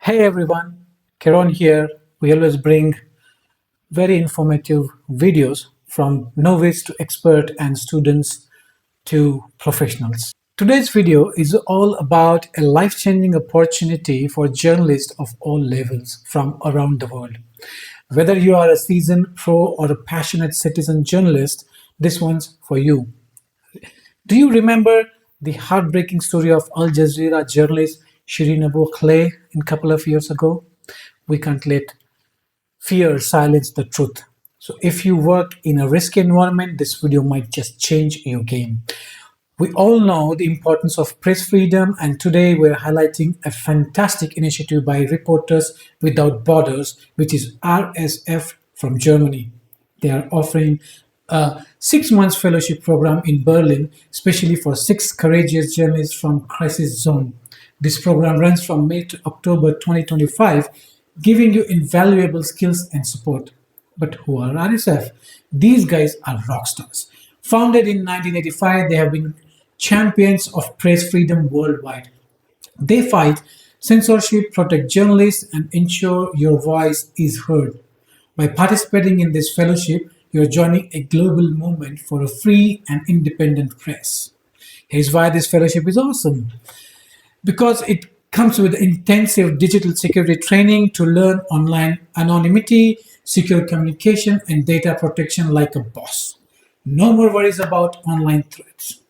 Hey everyone, Kiran here. We always bring very informative videos from novice to expert and students to professionals. Today's video is all about a life-changing opportunity for journalists of all levels from around the world. Whether you are a seasoned pro or a passionate citizen journalist, this one's for you. Do you remember the heartbreaking story of Al Jazeera journalist Shireen Abu Akleh a couple of years ago? We can't let fear silence the truth. So if you work in a risky environment, this video might just change your game. We all know the importance of press freedom, and today we're highlighting a fantastic initiative by Reporters Without Borders, which is RSF from Germany. They are offering a 6 months fellowship program in Berlin, especially for 6 courageous journalists from crisis zone. This program runs from May to October 2025, giving you invaluable skills and support. But who are RSF? These guys are rock stars. Founded in 1985, they have been champions of press freedom worldwide. They fight censorship, protect journalists, and ensure your voice is heard. By participating in this fellowship, you're joining a global movement for a free and independent press. Here's why this fellowship is awesome. Because it comes with intensive digital security training to learn online anonymity, secure communication, and data protection like a boss. No more worries about online threats.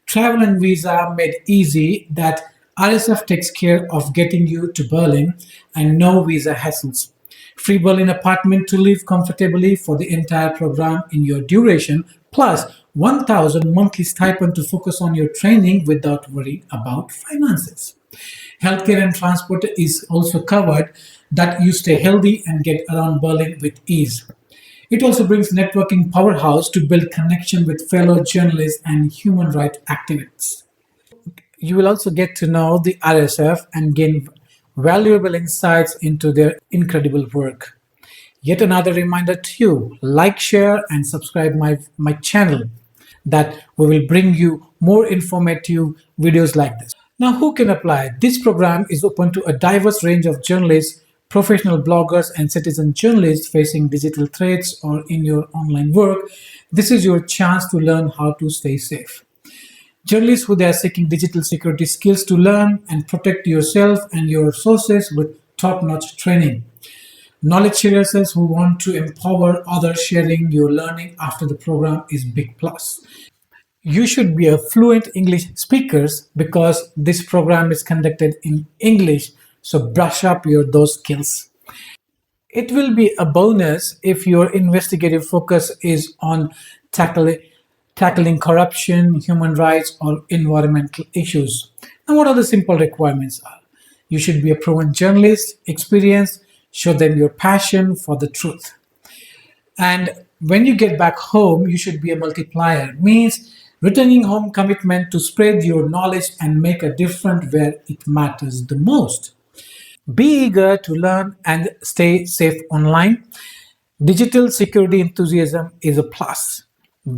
Travel and visa made easy that RSF takes care of getting you to Berlin and no visa hassles. Free Berlin apartment to live comfortably for the entire program in your duration, plus 1,000 monthly stipend to focus on your training without worry about finances. Healthcare and transport is also covered that you stay healthy and get around Berlin with ease. It also brings networking powerhouse to build connection with fellow journalists and human rights activists. You will also get to know the RSF and gain valuable insights into their incredible work. Yet another reminder to you, like, share, and subscribe my channel, that we will bring you more informative videos like this. Now, who can apply? This program is open to a diverse range of journalists, professional bloggers, and citizen journalists facing digital threats or in your online work. This is your chance to learn how to stay safe. Journalists who are seeking digital security skills to learn and protect yourself and your sources with top-notch training. Knowledge sharers who want to empower others sharing your learning after the program is big plus. You should be a fluent English speakers because this program is conducted in English, so brush up those skills. It will be a bonus if your investigative focus is on tackling corruption, human rights, or environmental issues. And what are the simple requirements are? You should be a proven journalist, experienced, show them your passion for the truth. And when you get back home, you should be a multiplier. Means returning home commitment to spread your knowledge and make a difference where it matters the most. Be eager to learn and stay safe online. Digital security enthusiasm is a plus.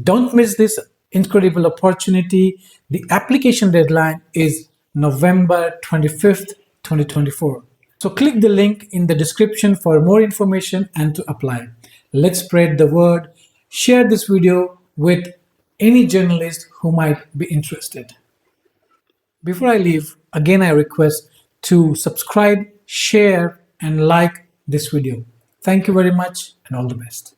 Don't miss this incredible opportunity. The application deadline is November 25th, 2024. So click the link in the description for more information and to apply. Let's spread the word. Share this video with any journalist who might be interested. Before I leave, again I request to subscribe, share, and like this video. Thank you very much and all the best.